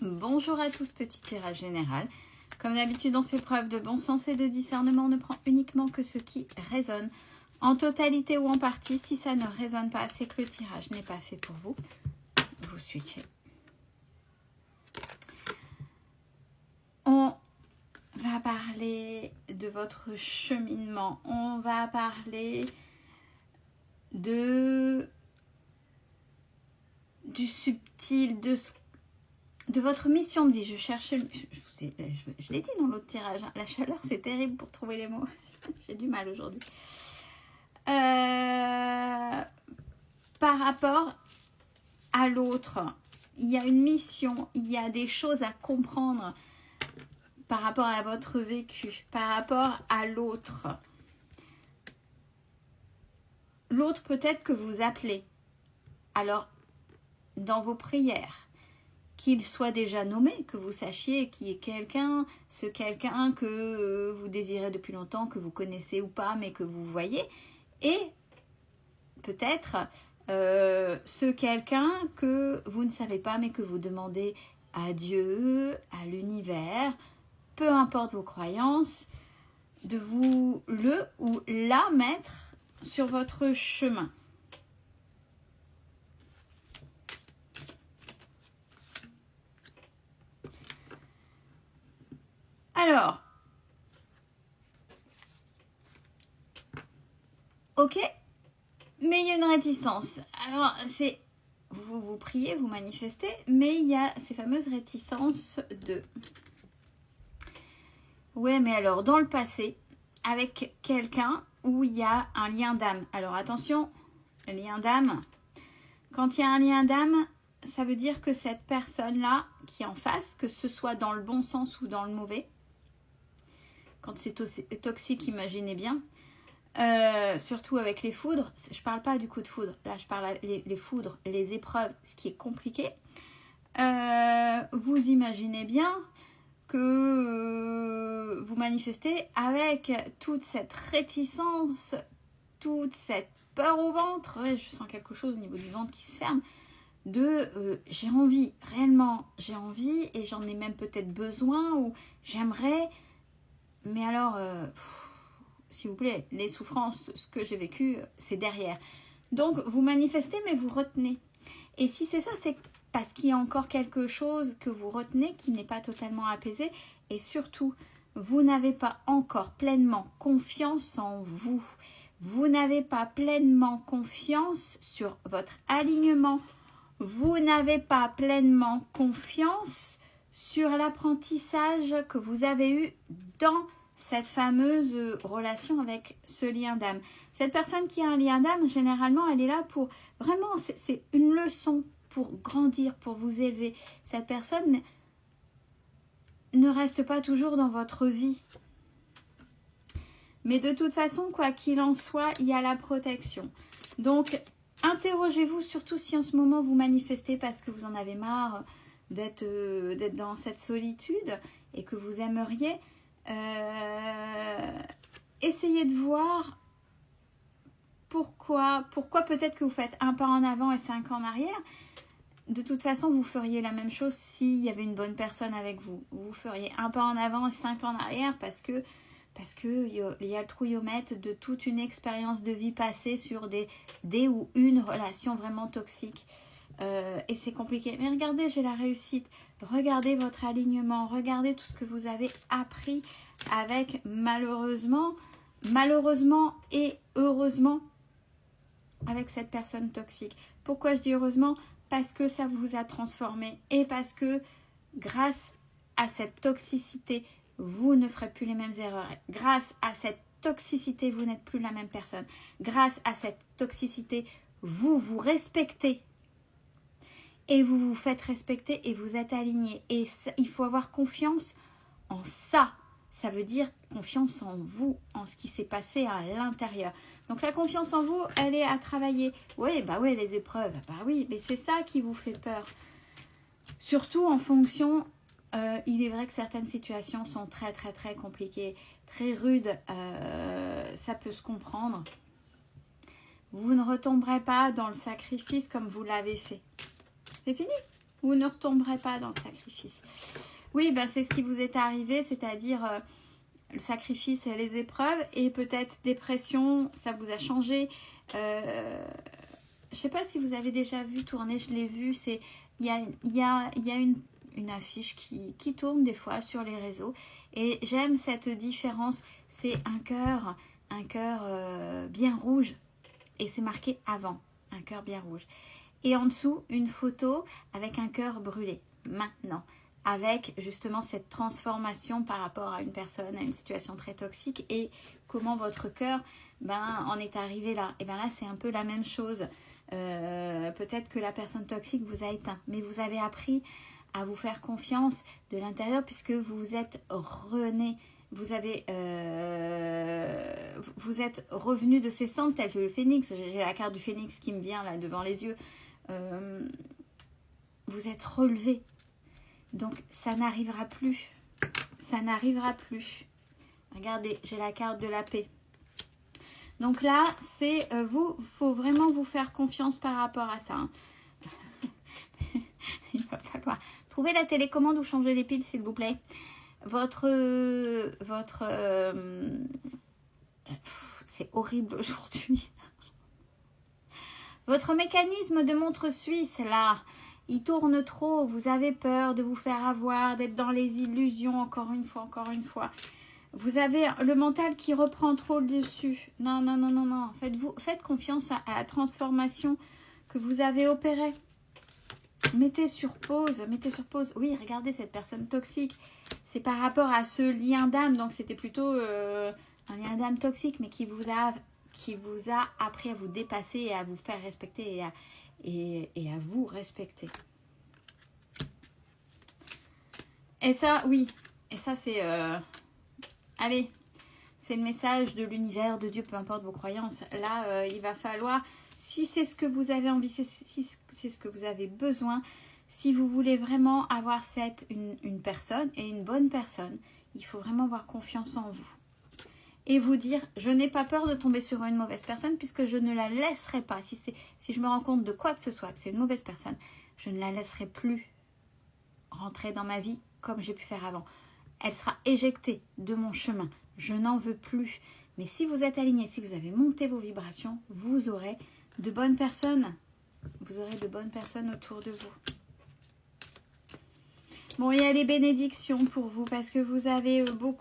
Bonjour à tous, petit tirage général. Comme d'habitude, on fait preuve de bon sens et de discernement. On ne prend uniquement que ce qui résonne. En totalité ou en partie, si ça ne résonne pas, c'est que le tirage n'est pas fait pour vous. Vous switchez. On va parler de votre cheminement. On va parler du subtil, de votre mission de vie. Je cherchais, je l'ai dit dans l'autre tirage, hein, la chaleur c'est terrible pour trouver les mots. J'ai du mal aujourd'hui. Par rapport à l'autre, il y a une mission, il y a des choses à comprendre par rapport à votre vécu, par rapport à l'autre. L'autre peut-être que vous appelez. Alors, dans vos prières, qu'il soit déjà nommé, que vous sachiez qui est quelqu'un, ce quelqu'un que vous désirez depuis longtemps, que vous connaissez ou pas, mais que vous voyez, et peut-être ce quelqu'un que vous ne savez pas, mais que vous demandez à Dieu, à l'univers, peu importe vos croyances, de vous le ou la mettre sur votre chemin. Alors, ok, mais il y a une réticence. Alors, c'est vous priez, vous manifestez, mais il y a ces fameuses réticences de... Ouais, mais alors, dans le passé, avec quelqu'un où il y a un lien d'âme. Alors, attention, le lien d'âme, quand il y a un lien d'âme, ça veut dire que cette personne-là qui est en face, que ce soit dans le bon sens ou dans le mauvais, quand c'est toxique, imaginez bien, surtout avec les foudres, je parle pas du coup de foudre, là je parle les foudres, les épreuves, ce qui est compliqué, vous imaginez bien que vous manifestez avec toute cette réticence, toute cette peur au ventre, ouais, je sens quelque chose au niveau du ventre qui se ferme, de j'ai envie, réellement j'ai envie et j'en ai même peut-être besoin ou j'aimerais, mais alors s'il vous plaît, les souffrances, ce que j'ai vécu, c'est derrière. Donc vous manifestez mais vous retenez, et si c'est ça, c'est parce qu'il y a encore quelque chose que vous retenez qui n'est pas totalement apaisé, et surtout vous n'avez pas encore pleinement confiance en vous. Vous n'avez pas pleinement confiance sur votre alignement. Vous n'avez pas pleinement confiance sur l'apprentissage que vous avez eu dans cette fameuse relation avec ce lien d'âme. Cette personne qui a un lien d'âme, généralement, elle est là pour... Vraiment, c'est une leçon pour grandir, pour vous élever. Cette personne ne reste pas toujours dans votre vie. Mais de toute façon, quoi qu'il en soit, il y a la protection. Donc, interrogez-vous, surtout si en ce moment vous manifestez parce que vous en avez marre d'être dans cette solitude et que vous aimeriez. Essayez de voir pourquoi peut-être que vous faites un pas en avant et 5 en arrière. De toute façon, vous feriez la même chose s'il y avait une bonne personne avec vous. Vous feriez un pas en avant et 5 en arrière parce que il y a le trouillomètre de toute une expérience de vie passée sur des ou une relation vraiment toxique. Et c'est compliqué. Mais regardez, j'ai la réussite. Regardez votre alignement. Regardez tout ce que vous avez appris avec malheureusement et heureusement avec cette personne toxique. Pourquoi je dis heureusement? Parce que ça vous a transformé et parce que grâce à cette toxicité, vous ne ferez plus les mêmes erreurs. Grâce à cette toxicité, vous n'êtes plus la même personne. Grâce à cette toxicité, vous vous respectez. Et vous vous faites respecter et vous êtes aligné. Et ça, il faut avoir confiance en ça. Ça veut dire confiance en vous, en ce qui s'est passé à l'intérieur. Donc la confiance en vous, elle est à travailler. Oui, bah oui, les épreuves, bah oui, mais c'est ça qui vous fait peur. Surtout en fonction, il est vrai que certaines situations sont très très très compliquées, très rudes, ça peut se comprendre. Vous ne retomberez pas dans le sacrifice comme vous l'avez fait. C'est fini. Vous ne retomberez pas dans le sacrifice. Oui, ben c'est ce qui vous est arrivé, c'est-à-dire le sacrifice et les épreuves, et peut-être dépression, ça vous a changé. Je sais pas si vous avez déjà vu tourner, je l'ai vu, il y a une affiche qui tourne des fois sur les réseaux, et j'aime cette différence. C'est un cœur bien rouge, et c'est marqué avant, un cœur bien rouge. Et en dessous, une photo avec un cœur brûlé, maintenant, avec justement cette transformation par rapport à une personne, à une situation très toxique, et comment votre cœur en est arrivé là. Et bien là, c'est un peu la même chose. Peut-être que la personne toxique vous a éteint, mais vous avez appris à vous faire confiance de l'intérieur, puisque vous êtes rené, vous êtes revenu de ces cendres tel que le phénix. J'ai la carte du phénix qui me vient là devant les yeux. Vous êtes relevé, donc ça n'arrivera plus, ça n'arrivera plus. Regardez, j'ai la carte de la paix. Donc là, c'est faut vraiment vous faire confiance par rapport à ça, hein. Il va falloir trouver la télécommande ou changer les piles, s'il vous plaît. C'est horrible aujourd'hui. Votre mécanisme de montre suisse, là, il tourne trop. Vous avez peur de vous faire avoir, d'être dans les illusions, encore une fois. Vous avez le mental qui reprend trop le dessus. Non. Faites confiance à la transformation que vous avez opérée. Mettez sur pause. Oui, regardez cette personne toxique. C'est par rapport à ce lien d'âme. Donc, c'était plutôt un lien d'âme toxique, mais qui vous a appris à vous dépasser et à vous faire respecter et à vous respecter. Et ça, oui. Et ça, c'est... Allez, c'est le message de l'univers, de Dieu, peu importe vos croyances. Là, il va falloir... Si c'est ce que vous avez envie, si c'est ce que vous avez besoin, si vous voulez vraiment avoir une personne, et une bonne personne, il faut vraiment avoir confiance en vous. Et vous dire, je n'ai pas peur de tomber sur une mauvaise personne, puisque je ne la laisserai pas. Si je me rends compte de quoi que ce soit, que c'est une mauvaise personne, je ne la laisserai plus rentrer dans ma vie comme j'ai pu faire avant. Elle sera éjectée de mon chemin. Je n'en veux plus. Mais si vous êtes aligné, si vous avez monté vos vibrations, vous aurez de bonnes personnes. Vous aurez de bonnes personnes autour de vous. Bon, il y a les bénédictions pour vous, parce que vous avez vous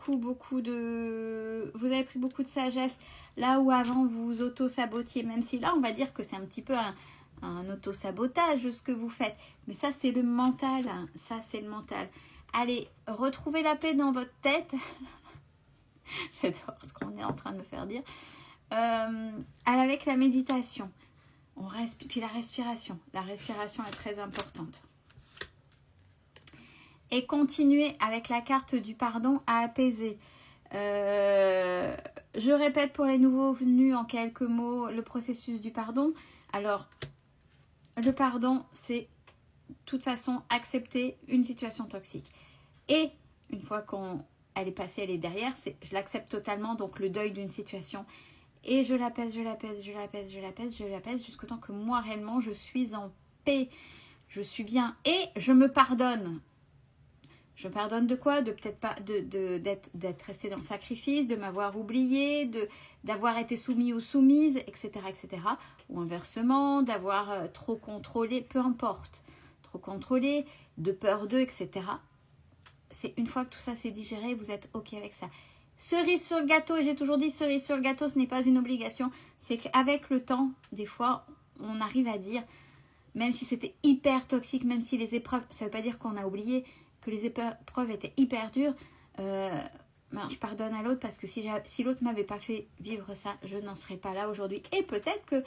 avez pris beaucoup de sagesse, là où avant vous vous auto-sabotiez, même si là, on va dire que c'est un petit peu un auto-sabotage ce que vous faites. Mais ça, c'est le mental, hein. Ça, c'est le mental. Allez, retrouvez la paix dans votre tête. J'adore ce qu'on est en train de me faire dire. Avec la méditation. Puis la respiration. La respiration est très importante. Et continuez avec la carte du pardon à apaiser. Je répète pour les nouveaux venus en quelques mots le processus du pardon. Alors, le pardon, c'est de toute façon accepter une situation toxique. Et une fois qu'elle est passée, elle est derrière, je l'accepte totalement, donc le deuil d'une situation. Et je l'apaise jusqu'au temps que moi réellement je suis en paix, je suis bien et je me pardonne. Je me pardonne de quoi? De peut-être pas d'être resté dans le sacrifice, de m'avoir oublié, d'avoir été soumis ou soumise, etc., etc. Ou inversement, d'avoir trop contrôlé, peu importe. Trop contrôlé, de peur d'eux, etc. C'est une fois que tout ça c'est digéré, vous êtes OK avec ça. Cerise sur le gâteau, et j'ai toujours dit cerise sur le gâteau, ce n'est pas une obligation. C'est qu'avec le temps, des fois, on arrive à dire, même si c'était hyper toxique, même si les épreuves, ça ne veut pas dire qu'on a oublié que les épreuves étaient hyper dures, je pardonne à l'autre parce que si l'autre ne m'avait pas fait vivre ça, je n'en serais pas là aujourd'hui. Et peut-être que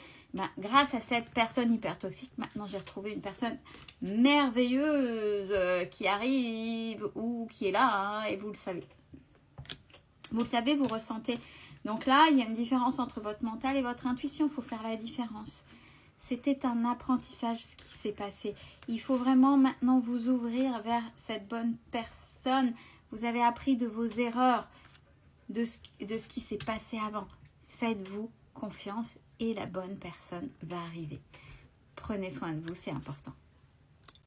grâce à cette personne hyper toxique, maintenant j'ai retrouvé une personne merveilleuse qui arrive ou qui est là, hein, et vous le savez. Vous le savez, vous ressentez. Donc là, il y a une différence entre votre mental et votre intuition. Il faut faire la différence. C'était un apprentissage ce qui s'est passé. Il faut vraiment maintenant vous ouvrir vers cette bonne personne. Vous avez appris de vos erreurs, de ce qui s'est passé avant. Faites-vous confiance et la bonne personne va arriver. Prenez soin de vous, c'est important.